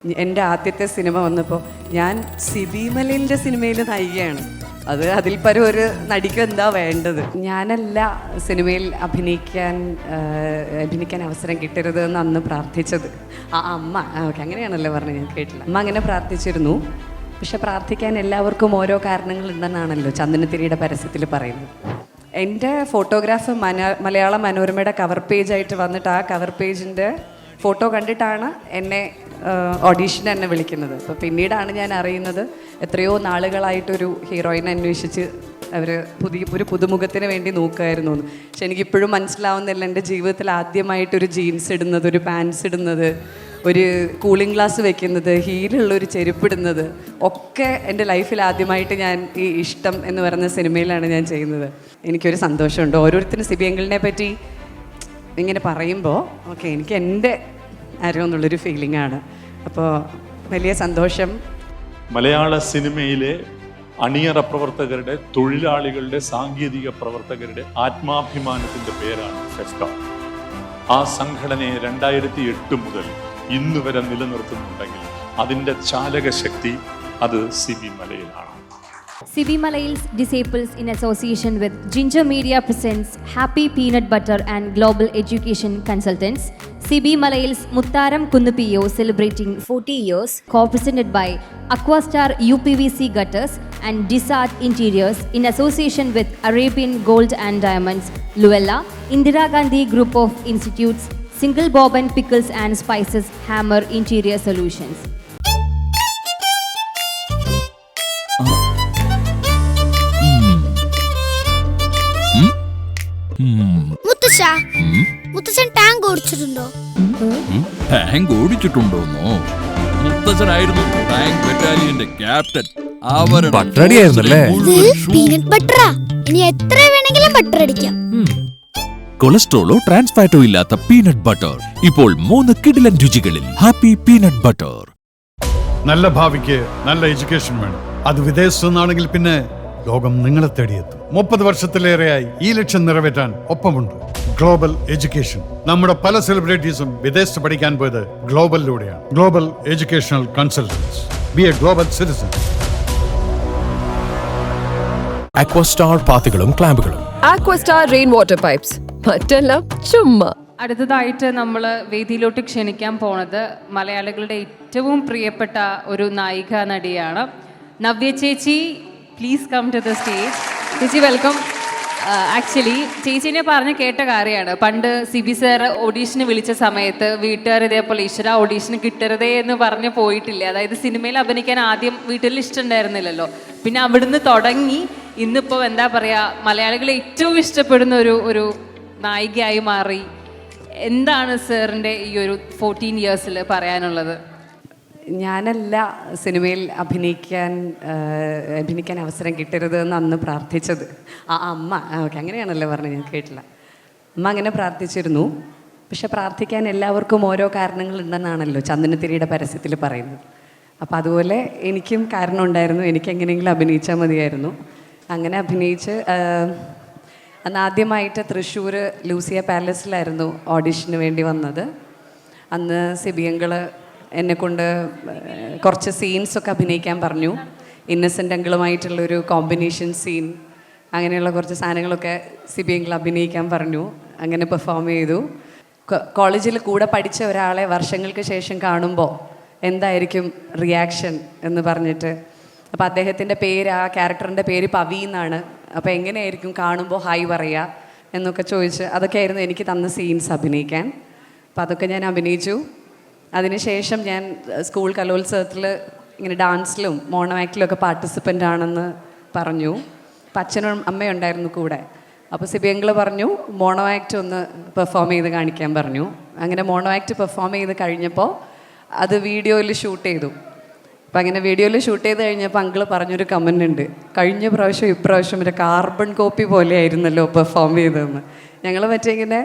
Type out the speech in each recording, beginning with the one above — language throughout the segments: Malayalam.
എൻ്റെ ആദ്യത്തെ സിനിമ വന്നപ്പോൾ ഞാൻ സിബി മലയിലിൻ്റെ സിനിമയിൽ നായികയാണ്. അതിൽ പരം ഒരു നടിക്ക് എന്താ വേണ്ടത്. ഞാനല്ല സിനിമയിൽ അഭിനയിക്കാൻ അവസരം കിട്ടരുത് എന്ന് അന്ന് പ്രാർത്ഥിച്ചത്. അമ്മ ഓക്കെ അങ്ങനെയാണല്ലോ പറഞ്ഞത്, ഞാൻ കേട്ടില്ല. അമ്മ അങ്ങനെ പ്രാർത്ഥിച്ചിരുന്നു. പക്ഷെ പ്രാർത്ഥിക്കാൻ എല്ലാവർക്കും ഓരോ കാരണങ്ങളുണ്ടെന്നാണല്ലോ ചന്ദനത്തിരിയുടെ പരസ്യത്തിൽ പറയുന്നത്. എൻ്റെ ഫോട്ടോഗ്രാഫ് മലയാള മനോരമയുടെ കവർ പേജായിട്ട് വന്നിട്ട് ആ കവർ പേജിൻ്റെ ഫോട്ടോ കണ്ടിട്ടാണ് എന്നെ ഓഡീഷന് എന്നെ വിളിക്കുന്നത്. അപ്പോൾ പിന്നീടാണ് ഞാൻ അറിയുന്നത് എത്രയോ നാളുകളായിട്ടൊരു ഹീറോയിനെ അന്വേഷിച്ച് അവർ ഒരു പുതുമുഖത്തിന് വേണ്ടി നോക്കുമായിരുന്നു എന്ന്. പക്ഷെ എനിക്കിപ്പോഴും മനസ്സിലാവുന്നില്ല, എൻ്റെ ജീവിതത്തിൽ ആദ്യമായിട്ടൊരു ജീൻസ് ഇടുന്നത്, ഒരു പാൻസ് ഇടുന്നത്, ഒരു കൂളിംഗ് ഗ്ലാസ് വെക്കുന്നത്, ഹീലുള്ളൊരു ചെരുപ്പിടുന്നത് ഒക്കെ എൻ്റെ ലൈഫിൽ ആദ്യമായിട്ട് ഞാൻ ഈ ഇഷ്ടം എന്ന് പറയുന്ന സിനിമയിലാണ് ഞാൻ ചെയ്യുന്നത്. എനിക്കൊരു സന്തോഷമുണ്ട്. ഓരോരുത്തരും സിബിയങ്കിളിനെ പറ്റി ഇങ്ങനെ പറയുമ്പോൾ ഓക്കെ എനിക്ക് എൻ്റെ ആരോ എന്നുള്ളൊരു ഫീലിംഗ് ആണ്. അപ്പോൾ വലിയ സന്തോഷം. മലയാള സിനിമയിലെ അണിയറ പ്രവർത്തകരുടെ, തൊഴിലാളികളുടെ, സാങ്കേതിക പ്രവർത്തകരുടെ ആത്മാഭിമാനത്തിൻ്റെ പേരാണ് ഫെഫ്ക. ആ സംഘടനയെ 2008 മുതൽ ഇന്ന് വരെ നിലനിർത്തുന്നുണ്ടെങ്കിൽ അതിൻ്റെ ചാലകശക്തി അത് Sibi മലയിലാണ്. CB Malayils Disciples in association with Ginger Media presents Happy Peanut Butter and Global Education Consultants. CB Malayils Muttaram Kunnupiyo celebrating 40 years, co-presented by Aquastar UPVC Gutters and Disart Interiors in association with Arabian Gold and Diamonds, Luella, Indira Gandhi Group of Institutes, Single Bob and Pickles and Spices, Hammer Interior Solutions. മുത്തച്ഛൻ ടാങ്ക് ഓടിച്ചിട്ടുണ്ടോ? ടാങ്ക് ഓടിച്ചിട്ടുണ്ടോന്നോ? മുത്തച്ഛനായിരുന്നു ടാങ്ക് ബറ്റാലിയന്റെ ക്യാപ്റ്റൻ. പീനട്ട് ബട്ടറാ. ഇനി എത്ര വേണമെങ്കിലും ബട്ടർ അടിക്കാം. കൊളസ്ട്രോളോ ട്രാൻസ്ഫാറ്റോ ഇല്ലാത്ത പീനട്ട് ബട്ടർ ഇപ്പോൾ 3 കിടിലൻ രുചികളിൽ. Happy peanut butter. നല്ല ഭാവിക്ക് നല്ല എഡ്യൂക്കേഷൻ വേണം. അത് വിദേശത്തു നിന്നാണെങ്കിൽ പിന്നെ ലോകം നിങ്ങളെ തേടിയെത്തും. 30 വർഷത്തിലേറെയായി ഈ ലക്ഷ്യം നിറവേറ്റാൻ ഒപ്പമുണ്ട് ഗ്ലോബൽ എഡ്യൂക്കേഷൻ. നമ്മുടെ പല സെലിബ്രിറ്റീസും വിദേശത്ത് പഠിക്കാൻ പോയത് ഗ്ലോബലിലൂടെയാണ്. Global educational consultants. Be a global citizen. Aquastar പാത്തികളും ക്ലാമ്പുകളും. Aquastar rain water pipes. മറ്റെല്ലാം ചുമ്മാ. അടുത്തതായിട്ട് നമ്മൾ വേദിയിലോട്ട് ക്ഷണിക്കാൻ പോണത് മലയാളികളുടെ ഏറ്റവും പ്രിയപ്പെട്ട ഒരു നായിക നടിയാണ് നവ്യ ചേച്ചി. Please come to the stage. ചേച്ചി വെൽക്കം. ആക്ച്വലി ചേച്ചീനെ പറഞ്ഞ് കേട്ട കാര്യമാണ്, പണ്ട് സിബി സാർ ഓഡീഷന് വിളിച്ച സമയത്ത് വീട്ടുകാർ ഇതേപോലെ ഈശ്വര ഓഡീഷന് കിട്ടരുതേ എന്ന് പറഞ്ഞ് പോയിട്ടില്ല. അതായത് സിനിമയിൽ അഭിനയിക്കാൻ ആദ്യം വീട്ടിൽ ഇഷ്ടമുണ്ടായിരുന്നില്ലല്ലോ. പിന്നെ അവിടുന്ന് തുടങ്ങി ഇന്നിപ്പോൾ എന്താ പറയുക, മലയാളികൾ ഏറ്റവും ഇഷ്ടപ്പെടുന്ന ഒരു നായികയായി മാറി. എന്താണ് സാറിൻ്റെ ഈ ഒരു 14 ഇയേഴ്സിൽ പറയാനുള്ളത്? ഞാനല്ല സിനിമയിൽ അഭിനയിക്കാൻ അവസരം കിട്ടരുത് എന്ന് അന്ന് പ്രാർത്ഥിച്ചത്. അമ്മ ഓക്കെ അങ്ങനെയാണല്ലോ പറഞ്ഞത്, ഞാൻ കേട്ടില്ല. അമ്മ അങ്ങനെ പ്രാർത്ഥിച്ചിരുന്നു. പക്ഷെ പ്രാർത്ഥിക്കാൻ എല്ലാവർക്കും ഓരോ കാരണങ്ങളുണ്ടെന്നാണല്ലോ ചന്ദനത്തിരിയുടെ പരസ്യത്തിൽ പറയുന്നത്. അപ്പോൾ അതുപോലെ എനിക്കും കാരണം ഉണ്ടായിരുന്നു. എനിക്ക് എങ്ങനെയെങ്കിലും അഭിനയിച്ചാൽ മതിയായിരുന്നു. അങ്ങനെ അഭിനയിച്ച് അന്ന് ആദ്യമായിട്ട് തൃശ്ശൂർ ലൂസിയ പാലസിലായിരുന്നു ഓഡിഷന് വേണ്ടി വന്നത്. അന്ന് സിബിയങ്കൾ എന്നെക്കൊണ്ട് കുറച്ച് സീൻസൊക്കെ അഭിനയിക്കാൻ പറഞ്ഞു. ഇന്നസെൻ്റ് അങ്കിളുമായിട്ടുള്ളൊരു കോമ്പിനേഷൻ സീൻ, അങ്ങനെയുള്ള കുറച്ച് സാധനങ്ങളൊക്കെ സിബിയങ്കൾ അഭിനയിക്കാൻ പറഞ്ഞു. അങ്ങനെ പെർഫോം ചെയ്തു. കോളേജിൽ കൂടെ പഠിച്ച ഒരാളെ വർഷങ്ങൾക്ക് ശേഷം കാണുമ്പോൾ എന്തായിരിക്കും റിയാക്ഷൻ എന്ന് പറഞ്ഞിട്ട്, അപ്പോൾ അദ്ദേഹത്തിൻ്റെ പേര്, ആ ക്യാരക്ടറിൻ്റെ പേര് പവി എന്നാണ്. അപ്പോൾ എങ്ങനെയായിരിക്കും കാണുമ്പോൾ ഹായ് പറയുക എന്നൊക്കെ ചോദിച്ച് അതൊക്കെയായിരുന്നു എനിക്ക് തന്ന സീൻസ് അഭിനയിക്കാൻ. അപ്പോൾ അതൊക്കെ ഞാൻ അഭിനയിച്ചു. അതിനുശേഷം ഞാൻ സ്കൂൾ കലോത്സവത്തിൽ ഇങ്ങനെ ഡാൻസിലും മോണോ ആക്ടിലും ഒക്കെ പാർട്ടിസിപ്പൻ്റ് ആണെന്ന് പറഞ്ഞു. അപ്പം അച്ഛനും അമ്മയും ഉണ്ടായിരുന്നു കൂടെ. അപ്പോൾ സിബിയങ്കൾ പറഞ്ഞു മോണോ ആക്ട് ഒന്ന് പെർഫോം ചെയ്ത് കാണിക്കാൻ പറഞ്ഞു. അങ്ങനെ മോണോ ആക്ട് പെർഫോം ചെയ്ത് കഴിഞ്ഞപ്പോൾ അത് വീഡിയോയിൽ ഷൂട്ട് ചെയ്തു. അപ്പം അങ്ങനെ വീഡിയോയിൽ ഷൂട്ട് ചെയ്ത് കഴിഞ്ഞപ്പോൾ അങ്കിൾ പറഞ്ഞൊരു കമൻ്റ് ഉണ്ട്, കഴിഞ്ഞ പ്രാവശ്യം ഇപ്രാവശ്യം ഒരു കാർബൺ കോപ്പി പോലെ ആയിരുന്നല്ലോ പെർഫോം ചെയ്തതെന്ന്. ഞങ്ങൾ മറ്റേ ഇങ്ങനെ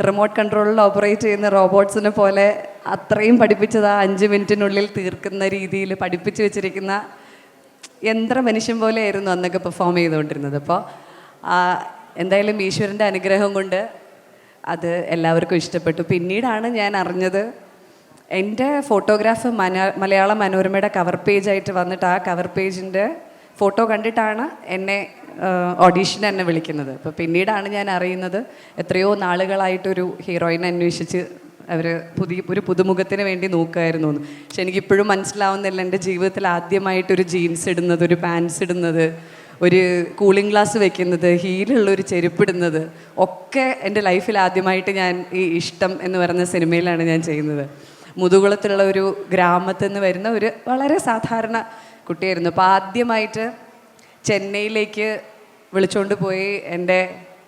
റിമോട്ട് കൺട്രോളിൽ ഓപ്പറേറ്റ് ചെയ്യുന്ന റോബോട്ട്സിനെ പോലെ അത്രയും പഠിപ്പിച്ചത് ആ 5 മിനിറ്റിനുള്ളിൽ തീർക്കുന്ന രീതിയിൽ പഠിപ്പിച്ച് വെച്ചിരിക്കുന്ന യന്ത്ര മനുഷ്യൻ പോലെ ആയിരുന്നു അന്നൊക്കെ പെർഫോം ചെയ്തുകൊണ്ടിരുന്നത്. അപ്പോൾ എന്തായാലും ഈശ്വരൻ്റെ അനുഗ്രഹം കൊണ്ട് അത് എല്ലാവർക്കും ഇഷ്ടപ്പെട്ടു. പിന്നീടാണ് ഞാൻ അറിഞ്ഞത് എൻ്റെ ഫോട്ടോഗ്രാഫ് മലയാള മനോരമയുടെ കവർ പേജായിട്ട് വന്നിട്ട് ആ കവർ പേജിൻ്റെ ഫോട്ടോ കണ്ടിട്ടാണ് എന്നെ ഓഡീഷന് എന്നെ വിളിക്കുന്നത്. അപ്പോൾ പിന്നീടാണ് ഞാൻ അറിയുന്നത് എത്രയോ നാളുകളായിട്ടൊരു ഹീറോയിനെ അന്വേഷിച്ച് അവർ ഒരു പുതുമുഖത്തിന് വേണ്ടി നോക്കുമായിരുന്നു എന്ന്. പക്ഷെ എനിക്കിപ്പോഴും മനസ്സിലാവുന്നില്ല, എൻ്റെ ജീവിതത്തിൽ ആദ്യമായിട്ടൊരു ജീൻസ് ഇടുന്നത്, ഒരു പാൻസ് ഇടുന്നത്, ഒരു കൂളിംഗ് ഗ്ലാസ് വെക്കുന്നത്, ഹീലുള്ളൊരു ചെരുപ്പിടുന്നത് ഒക്കെ എൻ്റെ ലൈഫിൽ ആദ്യമായിട്ട് ഞാൻ ഈ ഇഷ്ടം എന്ന് പറയുന്ന സിനിമയിലാണ് ഞാൻ ചെയ്യുന്നത്. മുതുകുളത്തുള്ള ഒരു ഗ്രാമത്തിൽ നിന്ന് വരുന്ന ഒരു വളരെ സാധാരണ കുട്ടിയായിരുന്നു. അപ്പോൾ ആദ്യമായിട്ട് ചെന്നൈയിലേക്ക് വിളിച്ചുകൊണ്ട് പോയി. എൻ്റെ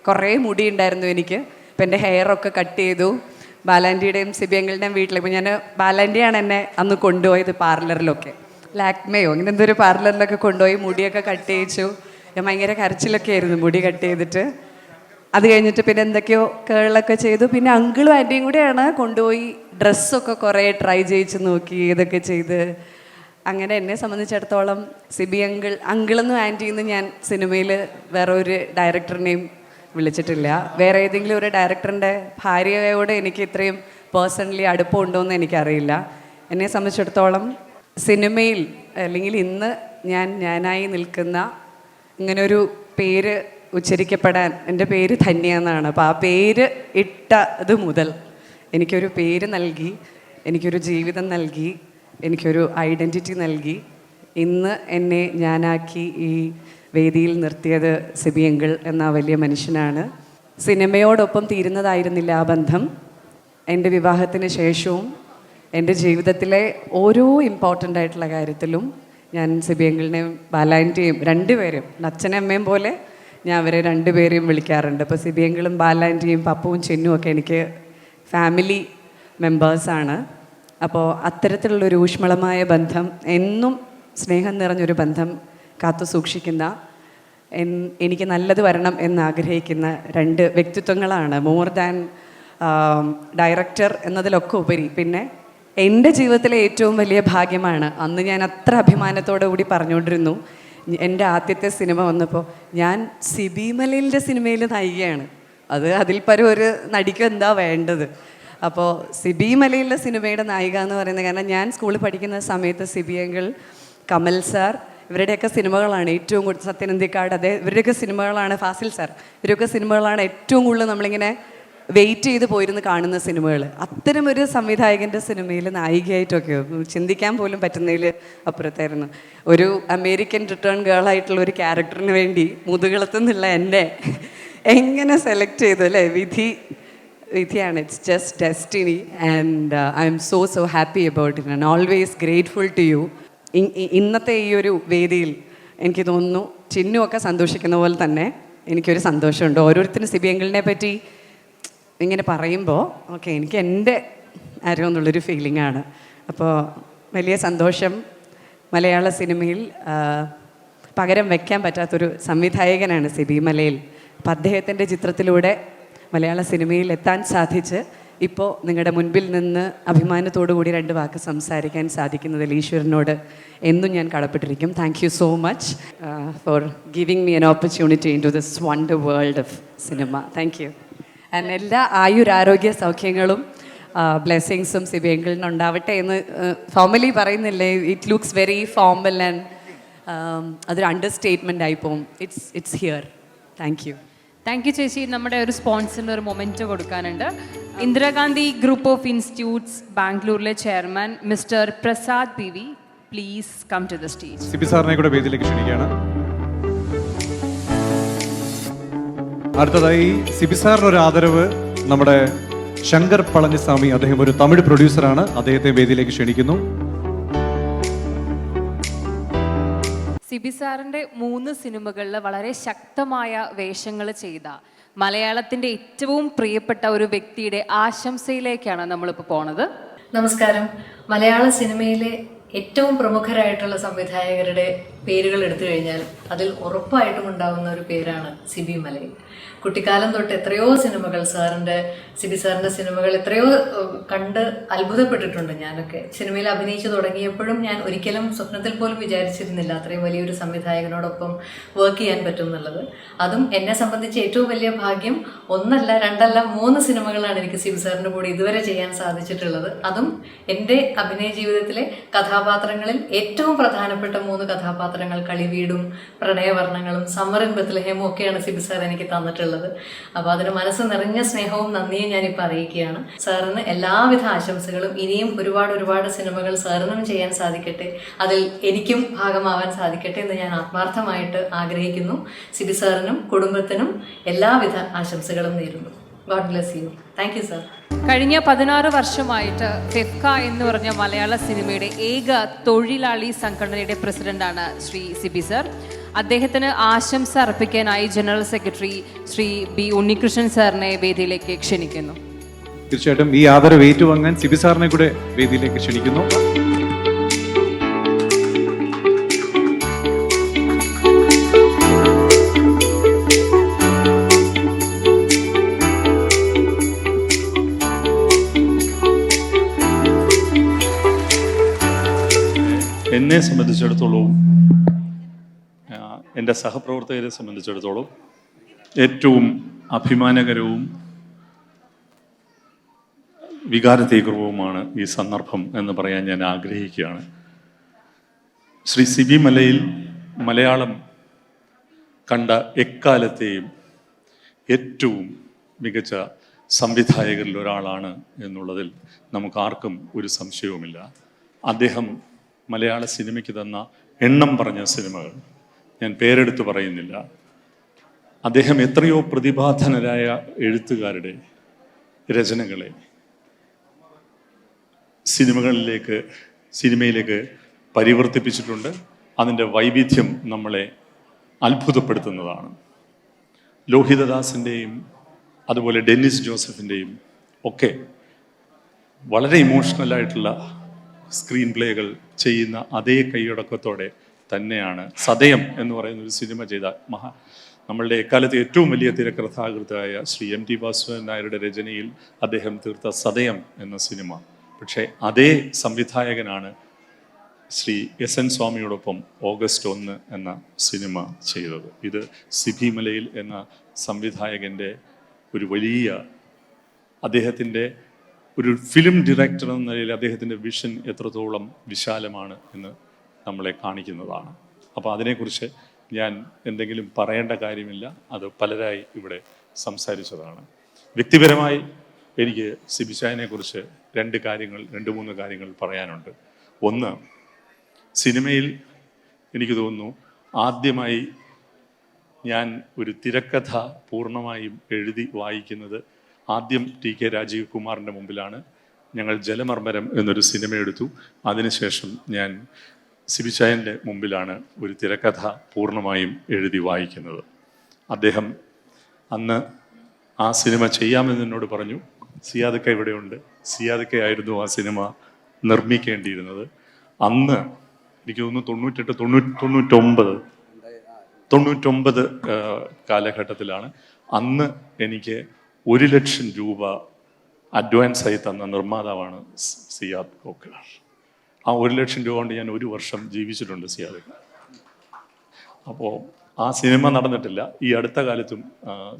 കുറേ മുടി ഉണ്ടായിരുന്നു എനിക്ക്. അപ്പോൾ എൻ്റെ ഹെയറൊക്കെ കട്ട് ചെയ്തു. ബാലാൻറ്റിയുടെയും സിബിയങ്ങളുടെയും വീട്ടിലേക്ക്, ഇപ്പോൾ ഞാൻ ബാലാൻറ്റിയാണ് എന്നെ അന്ന് കൊണ്ടുപോയത് പാർലറിലൊക്കെ, ലാക്മേയോ ഇങ്ങനെ എന്തൊരു പാർലറിലൊക്കെ കൊണ്ടുപോയി മുടിയൊക്കെ കട്ട് ചെയ്യിച്ചു. ഞാൻ ഭയങ്കര കരച്ചിലൊക്കെ ആയിരുന്നു മുടി കട്ട് ചെയ്തിട്ട്. അത് കഴിഞ്ഞിട്ട് പിന്നെ എന്തൊക്കെയോ കേളൊക്കെ ചെയ്തു. പിന്നെ അങ്കിളും ആൻറ്റിയും കൂടെയാണ് കൊണ്ടുപോയി ഡ്രസ്സൊക്കെ കുറേ ട്രൈ ചെയ്യിച്ച് നോക്കി, ഇതൊക്കെ ചെയ്ത്. അങ്ങനെ എന്നെ സംബന്ധിച്ചിടത്തോളം സിബി അങ്കിളെന്നും ആൻറ്റിന്നും ഞാൻ സിനിമയിൽ വേറെ ഒരു ഡയറക്ടറിനെയും വിളിച്ചിട്ടില്ല. വേറെ ഏതെങ്കിലും ഒരു ഡയറക്ടറിൻ്റെ ഭാര്യയോട് എനിക്ക് ഇത്രയും പേഴ്സണലി അടുപ്പമുണ്ടോ എന്ന് എനിക്കറിയില്ല. എന്നെ സംബന്ധിച്ചിടത്തോളം സിനിമയിൽ അല്ലെങ്കിൽ ഇന്ന് ഞാനായി നിൽക്കുന്ന ഇങ്ങനൊരു പേര് ഉച്ചരിക്കപ്പെടാൻ, എൻ്റെ പേര് ധന്യ എന്നാണ്. അപ്പോൾ ആ പേര് ഇട്ടത് മുതൽ എനിക്കൊരു പേര് നൽകി, എനിക്കൊരു ജീവിതം നൽകി, എനിക്കൊരു ഐഡൻറ്റിറ്റി നൽകി, ഇന്ന് എന്നെ ഞാനാക്കി ഈ വേദിയിൽ നിർത്തിയത് സിബി അങ്കിൾ എന്ന വലിയ മനുഷ്യനാണ്. സിനിമയോടൊപ്പം തീരുന്നതായിരുന്നില്ല ആ ബന്ധം. എൻ്റെ വിവാഹത്തിന് ശേഷവും എൻ്റെ ജീവിതത്തിലെ ഓരോ ഇമ്പോർട്ടൻ്റ് ആയിട്ടുള്ള കാര്യത്തിലും ഞാൻ സിബി അങ്കിളിനെയും ബാലാൻറ്റിയെയും രണ്ടുപേരും അച്ഛനും അമ്മയും പോലെ ഞാൻ അവരെ രണ്ടുപേരെയും വിളിക്കാറുണ്ട്. അപ്പോൾ സിബി അങ്കിളും ബാലാൻറ്റിയും പപ്പുവും ചിന്നും ഒക്കെ എനിക്ക് ഫാമിലി മെമ്പേഴ്സാണ്. അപ്പോൾ അത്തരത്തിലുള്ളൊരു ഊഷ്മളമായ ബന്ധം, എന്നും സ്നേഹം നിറഞ്ഞൊരു ബന്ധം കാത്തു സൂക്ഷിക്കുന്ന, എനിക്ക് നല്ലത് വരണം എന്നാഗ്രഹിക്കുന്ന രണ്ട് വ്യക്തിത്വങ്ങളാണ്. മോർ ദാൻ ഡയറക്ടർ എന്നതിലൊക്കെ ഉപരി പിന്നെ എൻ്റെ ജീവിതത്തിലെ ഏറ്റവും വലിയ ഭാഗ്യമാണ്. അന്ന് ഞാൻ അത്ര അഭിമാനത്തോടു കൂടി പറഞ്ഞുകൊണ്ടിരുന്നു, എൻ്റെ ആദ്യത്തെ സിനിമ വന്നപ്പോൾ ഞാൻ സിബി മലയിലിൻ്റെ സിനിമയിൽ നായികയാണ്. അതിൽ പരം ഒരു നടിക്ക് എന്താ വേണ്ടത്? അപ്പോൾ സിബി മലയിലെ സിനിമയുടെ നായിക എന്ന് പറയുന്നത്, കാരണം ഞാൻ സ്കൂളിൽ പഠിക്കുന്ന സമയത്ത് സിബി അങ്കിൾ, കമൽ സാർ ഇവരുടെയൊക്കെ സിനിമകളാണ് ഏറ്റവും കൂടുതൽ, സത്യനന്ദിക്കാട് ഇവരുടെയൊക്കെ സിനിമകളാണ്, ഫാസിൽ സാർ ഇവരൊക്കെ സിനിമകളാണ് ഏറ്റവും കൂടുതൽ നമ്മളിങ്ങനെ വെയിറ്റ് ചെയ്ത് പോയിരുന്ന് കാണുന്ന സിനിമകൾ. അത്തരം ഒരു സംവിധായകൻ്റെ സിനിമയിൽ നായികയായിട്ടൊക്കെ ചിന്തിക്കാൻ പോലും പറ്റുന്നതിൽ അപ്പുറത്തായിരുന്നു. ഒരു അമേരിക്കൻ റിട്ടേൺ ഗേളായിട്ടുള്ള ഒരു ക്യാരക്ടറിന് വേണ്ടി മുതുകുളത്തു നിന്നുള്ള എന്നെ എങ്ങനെ സെലക്ട് ചെയ്തു അല്ലേ? വിധിയാണ്. It's just destiny and I'm so happy about it and always grateful to you. ഇന്നത്തെ ഈ ഒരു വേദിയിൽ എനിക്ക് തോന്നുന്നു ചിന്നുമൊക്കെ സന്തോഷിക്കുന്ന പോലെ തന്നെ എനിക്കൊരു സന്തോഷമുണ്ട്. ഓരോരുത്തരും സിബി അങ്കിളിനെ പറ്റി ഇങ്ങനെ പറയുമ്പോൾ ഓക്കെ എനിക്ക് എൻ്റെ ആരോ എന്നുള്ളൊരു ഫീലിംഗാണ്. അപ്പോൾ വലിയ സന്തോഷം. മലയാള സിനിമയിൽ പകരം വയ്ക്കാൻ പറ്റാത്തൊരു സംവിധായകനാണ് സിബി മലയിൽ. അപ്പം അദ്ദേഹത്തിൻ്റെ ചിത്രത്തിലൂടെ മലയാള സിനിമയിൽ എത്താൻ സാധിച്ച് ഇപ്പോൾ നിങ്ങളുടെ മുൻപിൽ നിന്ന് അഭിമാനത്തോടു കൂടി രണ്ട് വാക്ക് സംസാരിക്കാൻ സാധിക്കുന്നതിൽ ഈശ്വരനോട് എന്നും ഞാൻ കടപ്പെട്ടിരിക്കും. Thank you so much for giving me an opportunity into this wonder world of cinema. Thank you. And എല്ലാ ആയുരാരോഗ്യ സൗഖ്യങ്ങളും ബ്ലെസ്സിങ്സും സിബി അങ്കിളിനുണ്ടാവട്ടെ എന്ന് ഫോർമലി പറയുന്നില്ലേ, it looks very formal and അതൊരു അണ്ടർ സ്റ്റേറ്റ്മെൻ്റ് ആയിപ്പോവും. It's here. Thank you. Thank you ചേച്ചി. നമ്മുടെ ഒരു സ്പോൺസറിന് ഒരു മൊമെൻറ്റ് കൊടുക്കാനുണ്ട്. ഇന്ദിരാഗാന്ധി ഗ്രൂപ്പ് ഓഫ് ഇൻസ്റ്റിറ്റ്യൂട്ട്സ് ബാംഗ്ലൂരിലെ chairman mister Prasad P V, please come to the stage. Sibi സാറിനെ കൂടെ വേദിയിലേക്ക് ക്ഷണിക്കുകയാണ്. അടുത്തതായി സിബി സാറിന് ഒരു ആദരവ് നമ്മുടെ ശങ്കർ പളനിസ്വാമി, അദ്ദേഹം ഒരു തമിഴ് പ്രൊഡ്യൂസറാണ്, അദ്ദേഹത്തെ വേദിയിലേക്ക് ക്ഷണിക്കുന്നു. സിബി സാറിൻ്റെ 3 സിനിമകളിൽ വളരെ ശക്തമായ വേഷങ്ങൾ ചെയ്ത മലയാളത്തിൻ്റെ ഏറ്റവും പ്രിയപ്പെട്ട ഒരു വ്യക്തിയുടെ ആശംസയിലേക്കാണ് നമ്മളിപ്പോൾ പോണത്. നമസ്കാരം. മലയാള സിനിമയിലെ ഏറ്റവും പ്രമുഖരായിട്ടുള്ള സംവിധായകരുടെ പേരുകൾ എടുത്തു കഴിഞ്ഞാൽ അതിൽ ഉറപ്പായിട്ടും ഉണ്ടാകുന്ന ഒരു പേരാണ് സിബി മലയിൽ. കുട്ടിക്കാലം തൊട്ട് എത്രയോ സിനിമകൾ സിബി സാറിൻ്റെ സിനിമകൾ എത്രയോ കണ്ട് അത്ഭുതപ്പെട്ടിട്ടുണ്ട്. ഞാനൊക്കെ സിനിമയിൽ അഭിനയിച്ചു തുടങ്ങിയപ്പോഴും ഞാൻ ഒരിക്കലും സ്വപ്നത്തിൽ പോലും വിചാരിച്ചിരുന്നില്ല അത്രയും വലിയൊരു സംവിധായകനോടൊപ്പം വർക്ക് ചെയ്യാൻ പറ്റും എന്നുള്ളത്. അതും എന്നെ സംബന്ധിച്ച് ഏറ്റവും വലിയ ഭാഗ്യം. 1 അല്ല 2 അല്ല 3 സിനിമകളാണ് എനിക്ക് സിബി സാറിൻ്റെ കൂടെ ഇതുവരെ ചെയ്യാൻ സാധിച്ചിട്ടുള്ളത്. അതും എൻ്റെ അഭിനയ ജീവിതത്തിലെ കഥാപാത്രങ്ങളിൽ ഏറ്റവും പ്രധാനപ്പെട്ട 3 കഥാപാത്രങ്ങൾ കളിവീടും പ്രണയവർണ്ണങ്ങളും സമ്മറിൻ ബത്ലഹേമും ഒക്കെയാണ് സിബി സാർ എനിക്ക് തന്നിട്ടുള്ളത്. അപ്പോൾ അതിന് മനസ്സ് നിറഞ്ഞ സ്നേഹവും നന്ദിയും ഞാനിപ്പോൾ അറിയിക്കുകയാണ്. സാറിന് എല്ലാവിധ ആശംസകളും. ഇനിയും ഒരുപാട് സിനിമകൾ സാറിനും ചെയ്യാൻ സാധിക്കട്ടെ, അതിൽ എനിക്കും ഭാഗമാവാൻ സാധിക്കട്ടെ എന്ന് ഞാൻ ആത്മാർത്ഥമായിട്ട് ആഗ്രഹിക്കുന്നു. സിബി സാറിനും കുടുംബത്തിനും എല്ലാവിധ ആശംസകളും നേരുന്നു. God bless you. Thank you sir. കഴിഞ്ഞ 16 വർഷമായിട്ട് ഫെഫ്ക എന്ന് പറഞ്ഞ മലയാള സിനിമയുടെ ഏക തൊഴിലാളി സംഘടനയുടെ പ്രസിഡന്റാണ് ശ്രീ സിബി സർ. അദ്ദേഹത്തിന് ആശംസ അർപ്പിക്കാനായി general secretary Shri B Unnikrishnan സാറിനെ വേദിയിലേക്ക് ക്ഷണിക്കുന്നു. തീർച്ചയായിട്ടും ഈ ആദരവ് ഏറ്റുവാങ്ങാൻ സിബി സാറിനെ കൂടെ വേദിയിലേക്ക് ക്ഷണിക്കുന്നു. എന്നെ സംബന്ധിച്ചിടത്തോളം, എൻ്റെ സഹപ്രവർത്തകരെ സംബന്ധിച്ചിടത്തോളം ഏറ്റവും അഭിമാനകരവും വികാരതീവ്രവുമാണ് ഈ സന്ദർഭം എന്ന് പറയാൻ ഞാൻ ആഗ്രഹിക്കുകയാണ്. ശ്രീ സിബി മലയിൽ മലയാളം കണ്ട എക്കാലത്തെയും ഏറ്റവും മികച്ച സംവിധായകരിൽ ഒരാളാണ് എന്നുള്ളതിൽ നമുക്കാർക്കും ഒരു സംശയവുമില്ല. അദ്ദേഹം മലയാള സിനിമയ്ക്ക് തന്ന എണ്ണം പറഞ്ഞ സിനിമകൾ ഞാൻ പേരെടുത്ത് പറയുന്നില്ല. അദ്ദേഹം എത്രയോ പ്രതിഭാധനരായ എഴുത്തുകാരുടെ രചനകളെ സിനിമയിലേക്ക് പരിവർത്തിപ്പിച്ചിട്ടുണ്ട്. അതിൻ്റെ വൈവിധ്യം നമ്മളെ അത്ഭുതപ്പെടുത്തുന്നതാണ്. ലോഹിതദാസിൻ്റെയും അതുപോലെ ഡെന്നിസ് ജോസഫിൻ്റെയും ഒക്കെ വളരെ ഇമോഷണലായിട്ടുള്ള സ്ക്രീൻ പ്ലേകൾ ചെയ്യുന്ന അതേ കൈയടക്കത്തോടെ തന്നെയാണ് സതയം എന്ന് പറയുന്ന ഒരു സിനിമ ചെയ്ത നമ്മളുടെ എക്കാലത്തെ ഏറ്റവും വലിയ തിരക്കഥാകൃത്തായ ശ്രീ എം ടി വാസുദേവൻ നായരുടെ രചനയിൽ അദ്ദേഹം തീർത്ത സതയം എന്ന സിനിമ. പക്ഷേ അതേ സംവിധായകനാണ് ശ്രീ എസ് എൻ സ്വാമിയോടൊപ്പം ഓഗസ്റ്റ് 1 എന്ന സിനിമ ചെയ്തത്. ഇത് സിബി മലയിൽ എന്ന സംവിധായകൻ്റെ ഒരു വലിയ, അദ്ദേഹത്തിൻ്റെ ഒരു ഫിലിം ഡയറക്ടർ എന്ന നിലയിൽ അദ്ദേഹത്തിൻ്റെ വിഷൻ എത്രത്തോളം വിശാലമാണ് എന്ന് നമ്മളെ കാണിക്കുന്നതാണ്. അപ്പോൾ അതിനെക്കുറിച്ച് ഞാൻ എന്തെങ്കിലും പറയേണ്ട കാര്യമില്ല, അത് പലരായി ഇവിടെ സംസാരിച്ചതാണ്. വ്യക്തിപരമായി എനിക്ക് സിബി ചായനെ കുറിച്ച് 2-3 കാര്യങ്ങൾ പറയാനുണ്ട്. ഒന്ന്, സിനിമയിൽ എനിക്ക് തോന്നുന്നു ആദ്യമായി ഞാൻ ഒരു തിരക്കഥ പൂർണ്ണമായും എഴുതി വായിക്കുന്നത് ആദ്യം ടി കെ രാജീവ് കുമാറിൻ്റെ മുമ്പിലാണ്. ഞങ്ങൾ ജലമർമ്മരം എന്നൊരു സിനിമ എടുത്തു. അതിനുശേഷം ഞാൻ സിബി ചായൻ്റെ മുമ്പിലാണ് ഒരു തിരക്കഥ പൂർണ്ണമായും എഴുതി വായിക്കുന്നത്. അദ്ദേഹം അന്ന് ആ സിനിമ ചെയ്യാമെന്ന് എന്നോട് പറഞ്ഞു. സിയാദക്ക ഇവിടെയുണ്ട്. സിയാദക്ക ആയിരുന്നു ആ സിനിമ നിർമ്മിക്കേണ്ടിയിരുന്നത്. അന്ന് എനിക്ക് തോന്നുന്നു 99 കാലഘട്ടത്തിലാണ്. അന്ന് എനിക്ക് 1 ലക്ഷം രൂപ അഡ്വാൻസായി തന്ന നിർമ്മാതാവാണ് സിയാദ് കോക്കർ. ആ 1 ലക്ഷം രൂപ കൊണ്ട് ഞാൻ 1 വർഷം ജീവിച്ചിട്ടുണ്ട് സിയാദ്. അപ്പോൾ ആ സിനിമ നടന്നിട്ടില്ല. ഈ അടുത്ത കാലത്തും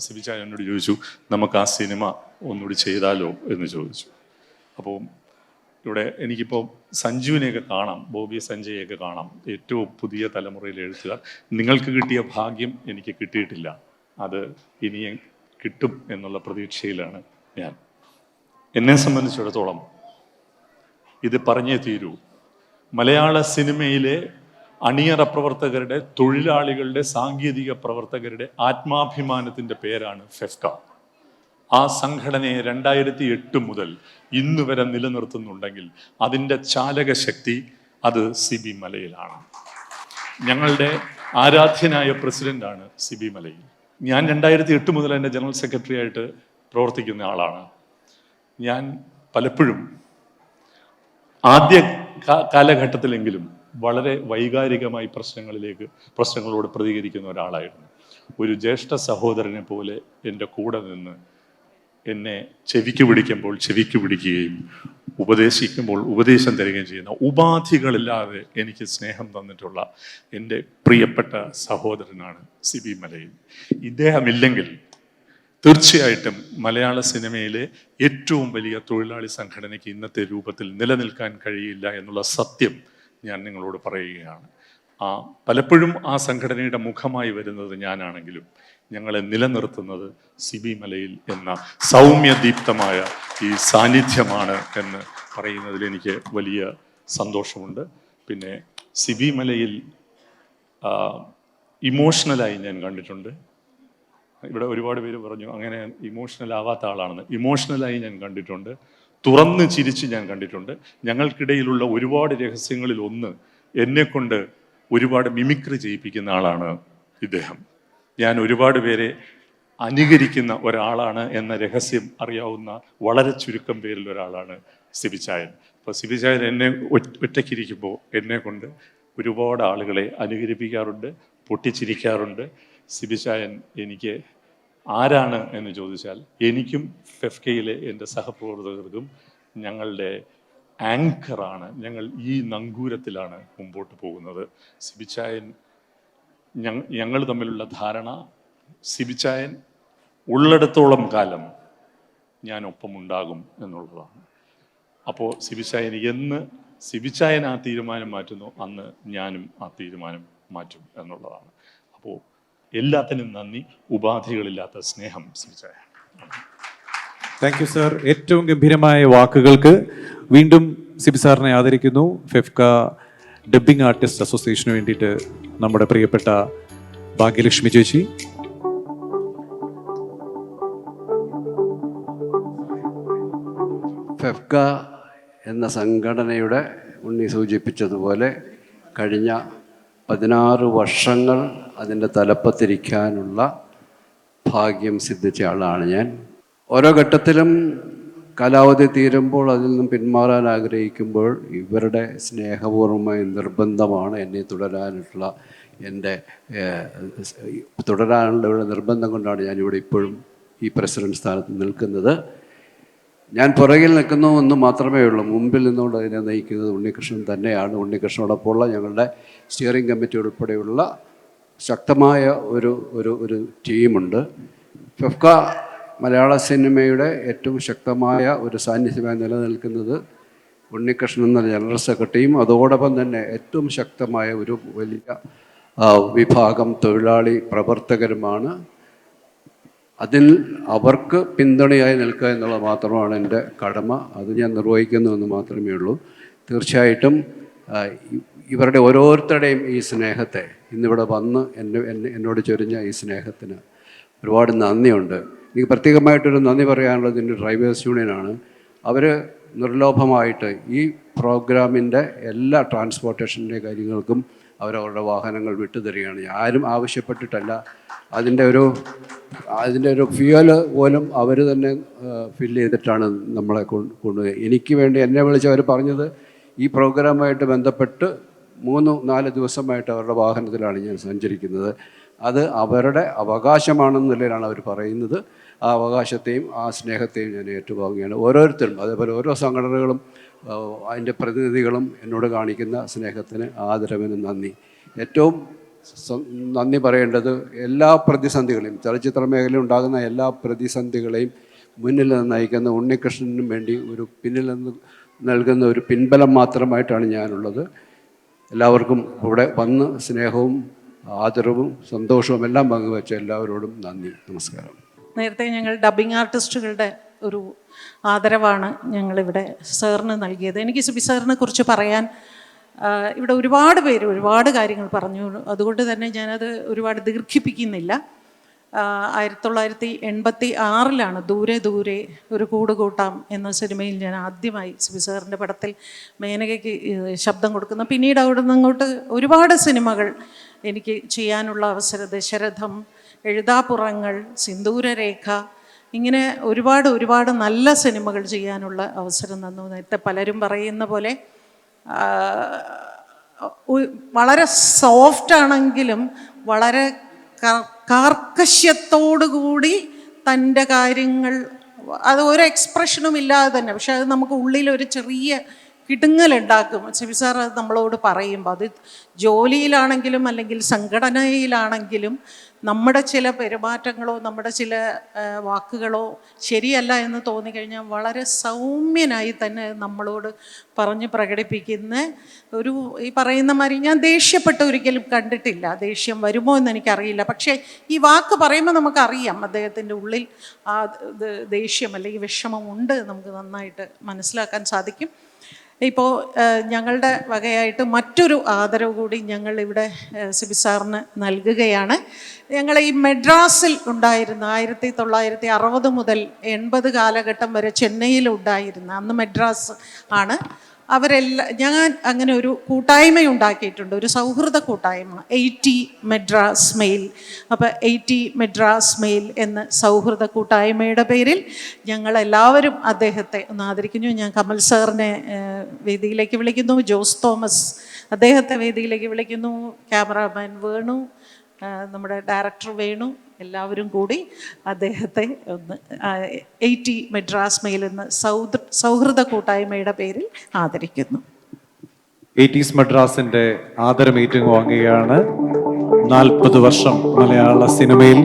സിബി ചായ എന്നോട് ചോദിച്ചു, നമുക്ക് ആ സിനിമ ഒന്നുകൂടി ചെയ്താലോ എന്ന് ചോദിച്ചു. അപ്പോൾ ഇവിടെ എനിക്കിപ്പോൾ സഞ്ജുവിനെയൊക്കെ കാണാം, ബോബി സഞ്ജയൊക്കെ കാണാം, ഏറ്റവും പുതിയ തലമുറയിലെ എഴുത്തുകാർ. നിങ്ങൾക്ക് കിട്ടിയ ഭാഗ്യം എനിക്ക് കിട്ടിയിട്ടില്ല. അത് ഇനിയും കിട്ടും എന്നുള്ള പ്രതീക്ഷയിലാണ് ഞാൻ. എന്നെ സംബന്ധിച്ചിടത്തോളം ഇത് പറഞ്ഞേ തീരൂ. മലയാള സിനിമയിലെ അണിയറ പ്രവർത്തകരുടെ, തൊഴിലാളികളുടെ, സാങ്കേതിക പ്രവർത്തകരുടെ ആത്മാഭിമാനത്തിൻ്റെ പേരാണ് ഫെഫ്ക. ആ സംഘടനയെ 2008 മുതൽ ഇന്ന് വരെ നിലനിർത്തുന്നുണ്ടെങ്കിൽ അതിൻ്റെ ചാലകശക്തി അത് സിബി മലയിലാണ്. ഞങ്ങളുടെ ആരാധ്യനായ പ്രസിഡന്റാണ് സിബി മലയിൽ. ഞാൻ 2008 മുതൽ എൻ്റെ ജനറൽ സെക്രട്ടറി ആയിട്ട് പ്രവർത്തിക്കുന്ന ആളാണ്. ഞാൻ പലപ്പോഴും ആദ്യ കാലഘട്ടത്തിലെങ്കിലും വളരെ വൈകാരികമായി പ്രശ്നങ്ങളോട് പ്രതികരിക്കുന്ന ഒരാളായിരുന്നു. ഒരു ജ്യേഷ്ഠ സഹോദരനെ പോലെ എൻ്റെ കൂടെ നിന്ന് എന്നെ ചെവിക്ക് പിടിക്കുകയും ഉപദേശിക്കുമ്പോൾ ഉപദേശം തരികയും ചെയ്യുന്ന, ഉപാധികളില്ലാതെ എനിക്ക് സ്നേഹം തന്നിട്ടുള്ള എൻ്റെ പ്രിയപ്പെട്ട സഹോദരനാണ് സിബി മലയിൽ. ഇദ്ദേഹമില്ലെങ്കിൽ തീർച്ചയായിട്ടും മലയാള സിനിമയിലെ ഏറ്റവും വലിയ തൊഴിലാളി സംഘടനയ്ക്ക് ഇന്നത്തെ രൂപത്തിൽ നിലനിൽക്കാൻ കഴിയില്ല എന്നുള്ള സത്യം ഞാൻ നിങ്ങളോട് പറയുകയാണ്. പലപ്പോഴും ആ സംഘടനയുടെ മുഖമായി വരുന്നത് ഞാനാണെങ്കിലും ഞങ്ങളെ നിലനിർത്തുന്നത് സിബി മലയിൽ എന്ന സൗമ്യദീപ്തമായ ഈ സാന്നിധ്യമാണ് എന്ന് പറയുന്നതിൽ എനിക്ക് വലിയ സന്തോഷമുണ്ട്. പിന്നെ സിബി മലയിൽ ഇമോഷണലായി ഞാൻ കണ്ടിട്ടുണ്ട്. ഇവിടെ ഒരുപാട് പേര് പറഞ്ഞു അങ്ങനെ ഇമോഷണൽ ആവാത്ത ആളാണെന്ന്. ഇമോഷണലായി ഞാൻ കണ്ടിട്ടുണ്ട്, തുറന്ന് ചിരിച്ച് ഞാൻ കണ്ടിട്ടുണ്ട്. ഞങ്ങൾക്കിടയിലുള്ള ഒരുപാട് രഹസ്യങ്ങളിൽ ഒന്ന്, എന്നെക്കൊണ്ട് ഒരുപാട് മിമിക്രി ചെയ്യിപ്പിക്കുന്ന ആളാണ് ഇദ്ദേഹം. ഞാൻ ഒരുപാട് പേരെ അനുകരിക്കുന്ന ഒരാളാണ് എന്ന രഹസ്യം അറിയാവുന്ന വളരെ ചുരുക്കം പേരിൽ ഒരാളാണ് സിബിച്ചായൻ. അപ്പോൾ സിബിച്ചായൻ എന്നെ ഒറ്റയ്ക്കിരിക്കുമ്പോൾ എന്നെ കൊണ്ട് ഒരുപാട് ആളുകളെ അനുകരിപ്പിക്കാറുണ്ട്, പൊട്ടിച്ചിരിക്കാറുണ്ട്. സിബിച്ചായൻ എനിക്ക് ആരാണ് എന്ന് ചോദിച്ചാൽ എനിക്കും ഫെഫ്കയിലെ എൻ്റെ സഹപ്രവർത്തകർക്കും ഞങ്ങളുടെ ആങ്കറാണ്. ഞങ്ങൾ ഈ നങ്കൂരത്തിലാണ് മുമ്പോട്ട് പോകുന്നത്. സിബിച്ചായൻ ഞങ്ങൾ തമ്മിലുള്ള ധാരണ, സിബിച്ചായൻ ഉള്ളിടത്തോളം കാലം ഞാൻ ഒപ്പമുണ്ടാകും എന്നുള്ളതാണ്. അപ്പോൾ സിബിച്ചായൻ എന്ന് സിബിച്ചായൻ ആ തീരുമാനം മാറ്റുന്നു, അന്ന് ഞാനും ആ തീരുമാനം മാറ്റും എന്നുള്ളതാണ്. അപ്പോൾ എല്ലാത്തിനും നന്ദി, ഉപാധികളില്ലാത്ത സ്നേഹം സിബിച്ചായൻ. Thank you sir. ഏറ്റവും ഗംഭീരമായ വാക്കുകൾക്ക് വീണ്ടും സിബി സാറിനെ ആദരിക്കുന്നു. ഫെഫ്ക ഡബ്ബിംഗ് ആർട്ടിസ്റ്റ് അസോസിയേഷന് വേണ്ടിയിട്ട് നമ്മുടെ പ്രിയപ്പെട്ട ഭാഗ്യലക്ഷ്മി ചേച്ചി. ഫെഫ്ക എന്ന സംഘടനയുടെ ഉണ്ണി സൂചിപ്പിച്ചതുപോലെ കഴിഞ്ഞ 16 വർഷങ്ങൾ അതിൻ്റെ തലപ്പത്തിരിക്കാനുള്ള ഭാഗ്യം സിദ്ധിച്ച ആളാണ് ഞാൻ. ഓരോ ഘട്ടത്തിലും കാലാവധി തീരുമ്പോൾ അതിൽ നിന്നും പിന്മാറാൻ ആഗ്രഹിക്കുമ്പോൾ ഇവരുടെ സ്നേഹപൂർവമായ നിർബന്ധമാണ് എന്നെ തുടരാനുള്ള നിർബന്ധം കൊണ്ടാണ് ഞാനിവിടെ ഇപ്പോഴും ഈ പ്രസിഡന്റ് സ്ഥാനത്ത് നിൽക്കുന്നത്. ഞാൻ പുറകിൽ നിൽക്കുന്നു എന്ന് മാത്രമേ ഉള്ളൂ. മുമ്പിൽ നിന്നുകൊണ്ട് അതിനെ നയിക്കുന്നത് ഉണ്ണികൃഷ്ണൻ തന്നെയാണ്. ഉണ്ണികൃഷ്ണനോടൊപ്പമുള്ള ഞങ്ങളുടെ സ്റ്റിയറിംഗ് കമ്മിറ്റി ഉൾപ്പെടെയുള്ള ശക്തമായ ഒരു ടീമുണ്ട്. ഫെഫ്ക മലയാള സിനിമയുടെ ഏറ്റവും ശക്തമായ ഒരു സാന്നിധ്യമായി നിലനിൽക്കുന്നത് ഉണ്ണികൃഷ്ണൻ എന്ന ജനറൽ സെക്രട്ടറിയും അതോടൊപ്പം തന്നെ ഏറ്റവും ശക്തമായ ഒരു വലിയ വിഭാഗം തൊഴിലാളി പ്രവർത്തകരുമാണ്. അതിൽ അവർക്ക് പിന്തുണയായി നിൽക്കുക എന്നുള്ളത് മാത്രമാണ് എൻ്റെ കടമ. അത് ഞാൻ നിർവഹിക്കുന്നു എന്ന് മാത്രമേ ഉള്ളൂ. തീർച്ചയായിട്ടും ഇവരുടെ ഓരോരുത്തരുടെയും ഈ സ്നേഹത്തെ, ഇന്നിവിടെ വന്ന് എന്നോട് ചൊരിഞ്ഞ ഈ സ്നേഹത്തിന് ഒരുപാട് നന്ദിയുണ്ട്. എനിക്ക് പ്രത്യേകമായിട്ടൊരു നന്ദി പറയാനുള്ളത് എൻ്റെ ഡ്രൈവേഴ്സ് യൂണിയനാണ്. അവർ നിർലോഭമായിട്ട് ഈ പ്രോഗ്രാമിൻ്റെ എല്ലാ ട്രാൻസ്പോർട്ടേഷൻ്റെ കാര്യങ്ങൾക്കും അവരവരുടെ വാഹനങ്ങൾ വിട്ടുതരികയാണ്. ആരും ആവശ്യപ്പെട്ടിട്ടല്ല. അതിൻ്റെ ഒരു ഫ്യൂവല് പോലും അവർ തന്നെ ഫില്ല് ചെയ്തിട്ടാണ് നമ്മളെ കൊണ്ടുപോയി. എനിക്ക് വേണ്ടി എന്നെ വിളിച്ച് അവർ പറഞ്ഞത് ഈ പ്രോഗ്രാമായിട്ട് ബന്ധപ്പെട്ട് 3-4 ദിവസമായിട്ട് അവരുടെ വാഹനത്തിലാണ് ഞാൻ സഞ്ചരിക്കുന്നത്. അത് അവരുടെ അവകാശമാണെന്ന നിലയിലാണ് അവർ പറയുന്നത്. ആ അവകാശത്തെയും ആ സ്നേഹത്തെയും ഞാൻ ഏറ്റുവാങ്ങുകയാണ്. ഓരോരുത്തരും അതേപോലെ ഓരോ സംഘടനകളും അതിൻ്റെ പ്രതിനിധികളും എന്നോട് കാണിക്കുന്ന സ്നേഹത്തിന് ആദരവിന് നന്ദി. ഏറ്റവും നന്ദി പറയേണ്ടത് എല്ലാ പ്രതിസന്ധികളെയും, ചലച്ചിത്ര മേഖലയിൽ ഉണ്ടാകുന്ന എല്ലാ പ്രതിസന്ധികളെയും മുന്നിൽ നിന്ന് നയിക്കുന്ന ഉണ്ണികൃഷ്ണനും വേണ്ടി പിന്നിൽ നിന്ന് നൽകുന്ന ഒരു പിൻബലം മാത്രമായിട്ടാണ് ഞാനുള്ളത്. എല്ലാവർക്കും ഇവിടെ വന്ന് സ്നേഹവും ആദരവും സന്തോഷവും എല്ലാം പങ്കുവെച്ച എല്ലാവരോടും നന്ദി, നമസ്കാരം. നേരത്തെ ഞങ്ങൾ ഡബ്ബിംഗ് ആർട്ടിസ്റ്റുകളുടെ ഒരു ആദരവാണ് ഞങ്ങളിവിടെ സാറിന് നൽകിയത്. എനിക്ക് സിബി സാറിനെ കുറിച്ച് പറയാൻ ഇവിടെ ഒരുപാട് പേര് ഒരുപാട് കാര്യങ്ങൾ പറഞ്ഞു. അതുകൊണ്ട് തന്നെ ഞാനത് ഒരുപാട് ദീർഘിപ്പിക്കുന്നില്ല. 1986 ദൂരെ ദൂരെ ഒരു കൂട് കൂട്ടാം എന്ന സിനിമയിൽ ഞാൻ ആദ്യമായി സിബി സാറിൻ്റെ പടത്തിൽ മേനകയ്ക്ക് ശബ്ദം കൊടുക്കുന്നു. പിന്നീട് അവിടെ നിന്നങ്ങോട്ട് ഒരുപാട് സിനിമകൾ എനിക്ക് ചെയ്യാനുള്ള അവസരം, ദശരഥം, എഴുതാപ്പുറങ്ങൾ, സിന്ദൂരരേഖ, ഇങ്ങനെ ഒരുപാട് നല്ല സിനിമകൾ ചെയ്യാനുള്ള അവസരം തന്നു. നേരത്തെ പലരും പറയുന്ന പോലെ വളരെ സോഫ്റ്റ് ആണെങ്കിലും വളരെ കാർക്കശ്യത്തോടുകൂടി തൻ്റെ കാര്യങ്ങൾ, അത് ഒരു എക്സ്പ്രഷനും ഇല്ലാതെ തന്നെ, പക്ഷെ അത് നമുക്ക് ഉള്ളിലൊരു ചെറിയ കിടുങ്ങലുണ്ടാക്കും. സിബി സാർ അത് നമ്മളോട് പറയുമ്പോൾ, അത് ജോലിയിലാണെങ്കിലും അല്ലെങ്കിൽ സംഘടനയിലാണെങ്കിലും നമ്മുടെ ചില പെരുമാറ്റങ്ങളോ നമ്മുടെ ചില വാക്കുകളോ ശരിയല്ല എന്ന് തോന്നിക്കഴിഞ്ഞാൽ വളരെ സൗമ്യനായി തന്നെ നമ്മളോട് പറഞ്ഞ് പ്രകടിപ്പിക്കുന്ന ഒരു, ഈ പറയുന്ന മാതിരി ഞാൻ ദേഷ്യപ്പെട്ട് ഒരിക്കലും കണ്ടിട്ടില്ല. ദേഷ്യം വരുമോ എന്ന് എനിക്കറിയില്ല, പക്ഷേ ഈ വാക്ക് പറയുമ്പോൾ നമുക്കറിയാം അദ്ദേഹത്തിൻ്റെ ഉള്ളിൽ ആ ദേഷ്യം അല്ലെങ്കിൽ വിഷമം ഉണ്ട്, നമുക്ക് നന്നായിട്ട് മനസ്സിലാക്കാൻ സാധിക്കും. ഇപ്പോൾ ഞങ്ങളുടെ വകയായിട്ട് മറ്റൊരു ആദരവ് കൂടി ഞങ്ങൾ ഇവിടെ സിബി സാറിന് നൽകുകയാണ്. ഞങ്ങൾ ഈ മെഡ്രാസിൽ ഉണ്ടായിരുന്ന 1960 മുതൽ 80 കാലഘട്ടം വരെ ചെന്നൈയിൽ ഉണ്ടായിരുന്ന, അന്ന് മെഡ്രാസ് ആണ്, ഞാൻ അങ്ങനെ ഒരു കൂട്ടായ്മ ഉണ്ടാക്കിയിട്ടുണ്ട്, ഒരു സൗഹൃദ കൂട്ടായ്മ, 80 മെഡ്രാസ് മെയിൽ. അപ്പോൾ 80 മെഡ്രാസ് മെയിൽ എന്ന സൗഹൃദ കൂട്ടായ്മയുടെ പേരിൽ ഞങ്ങളെല്ലാവരും അദ്ദേഹത്തെ ഒന്ന് ആദരിക്കുന്നു. ഞാൻ കമൽ സാറിനെ വേദിയിലേക്ക് വിളിക്കുന്നു, ജോസ് തോമസ് അദ്ദേഹത്തെ വേദിയിലേക്ക് വിളിക്കുന്നു, ക്യാമറാമാൻ വേണു, നമ്മുടെ ഡയറക്ടർ വേണു, എല്ലാവരും കൂടി അദ്ദേഹത്തെ ഒന്ന് 80 മെഡ്രാസ് മെയിൽ എന്ന സൗഹൃദ കൂട്ടായ്മയുടെ പേരിൽ ആദരിക്കുന്നു. 80s മദ്രാസിന്റെ ആദരം ഏറ്റുവാങ്ങുകയാണ്. 40 വർഷം മലയാള സിനിമയിൽ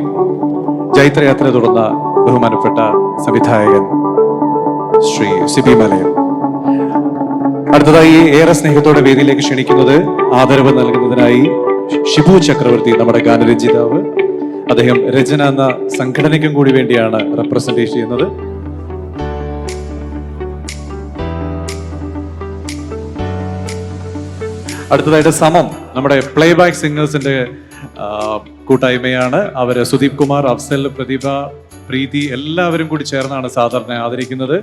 ജൈത്രയാത്ര തുടർന്ന ബഹുമാനപ്പെട്ട സംവിധായകൻ ശ്രീ സിബി മലയിൽ. അടുത്തതായി ഏറെ സ്നേഹത്തോടെ വേദിയിലേക്ക് ക്ഷണിക്കുന്നത്, ആദരവ് നൽകുന്നതിനായി ഷിബു ചക്രവർത്തി, നമ്മുടെ ഗാനരചയിതാവ്. അദ്ദേഹം രചന എന്ന സംഘടനയ്ക്കും കൂടി വേണ്ടിയാണ് റെപ്രസെന്റ് ചെയ്യുന്നത്. അടുത്തതായിട്ട് സമം, നമ്മുടെ പ്ലേ ബാക്ക് സിംഗേഴ്സിന്റെ കൂട്ടായ്മയാണ്. അവര് സുദീപ് കുമാർ, അഫ്സൽ, പ്രതിഭ, പ്രീതി എല്ലാവരും കൂടി ചേർന്നാണ് സാധാരണ ആദരിക്കുന്നത്.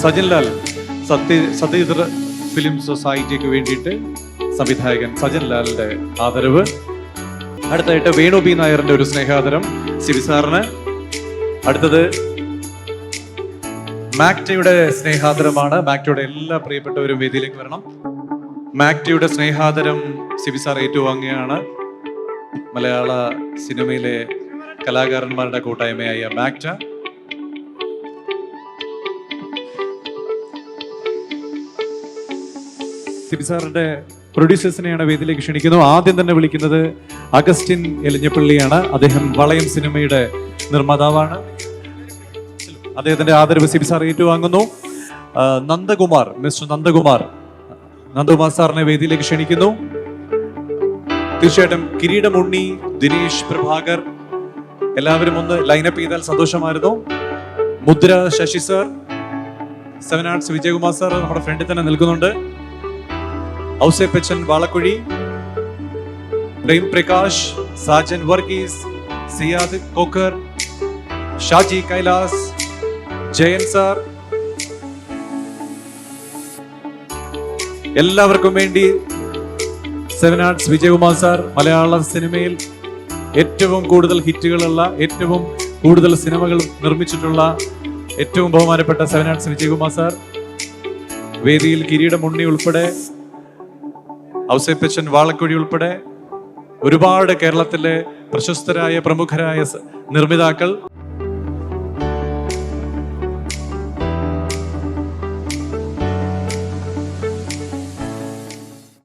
സജിൻ ലാൽ, സത്യജിത്ര ഫിലിം സൊസൈറ്റിക്ക് വേണ്ടിയിട്ട് സംവിധായകൻ സജിൻ ലാലിന്റെ ആദരവ്. അടുത്തായിട്ട് വേണു ബി നായറിന്റെ ഒരു സ്നേഹാദരം സിബി സാറിന്. അടുത്തത് മാക്ടയുടെ സ്നേഹാദരമാണ്. മാക്ടയുടെ എല്ലാ പ്രിയപ്പെട്ടവരും വേദിയിലേക്ക് വരണം. മാക്ടയുടെ സ്നേഹാദരം സിബി സാർ ഏറ്റുവാങ്ങുകയാണ്. മലയാള സിനിമയിലെ കലാകാരന്മാരുടെ കൂട്ടായ്മയായ മാക്ട. സിബി സാറിന്റെ പ്രൊഡ്യൂസേഴ്സിനെയാണ് വേദിയിലേക്ക് ക്ഷണിക്കുന്നു. ആദ്യം തന്നെ വിളിക്കുന്നത് അഗസ്റ്റിൻ എലിഞ്ഞപ്പള്ളിയാണ്. അദ്ദേഹം വളയം സിനിമയുടെ നിർമ്മാതാവാണ്. അദ്ദേഹത്തിന്റെ ആദരവ് സിബി സാർ ഏറ്റുവാങ്ങുന്നു. നന്ദകുമാർ, മിസ്റ്റർ നന്ദകുമാർ സാറിനെ വേദിയിലേക്ക് ക്ഷണിക്കുന്നു. തീർച്ചയായിട്ടും കിരീടം ഉണ്ണി, ദിനേശ് പ്രഭാകർ എല്ലാവരും ഒന്ന് ലൈനപ്പ് ചെയ്താൽ സന്തോഷമായിരുന്നു. Mudra Sasi sir, 7 Arts Vijayakumar sir നമ്മുടെ ഫ്രണ്ടിൽ തന്നെ നിൽക്കുന്നുണ്ട്. ഔസേപ്പച്ചൻ വാളക്കുഴി, പ്രേം പ്രകാശ്, സാജൻ വർഗീസ്, സിയാദ് കോക്കർ, ഷാജി കൈലാസ്, ജയൻ സാർ, എല്ലാവർക്കും വേണ്ടി 7 ആർട്സ് വിജയകുമാർ സാർ, മലയാള സിനിമയിൽ ഏറ്റവും കൂടുതൽ ഹിറ്റുകളുള്ള, ഏറ്റവും കൂടുതൽ സിനിമകൾ നിർമ്മിച്ചിട്ടുള്ള ഏറ്റവും ബഹുമാനപ്പെട്ട 7 ആർട്സ് വിജയകുമാർ സാർ. വേദിയിൽ കിരീടം ഉണ്ണി ഉൾപ്പെടെ, ഔസേപ്പച്ചൻ വാളക്കുഴി ഉൾപ്പെടെ ഒരുപാട് കേരളത്തിലെ പ്രശസ്തരായ പ്രമുഖരായ നിർമ്മിതാക്കൾ.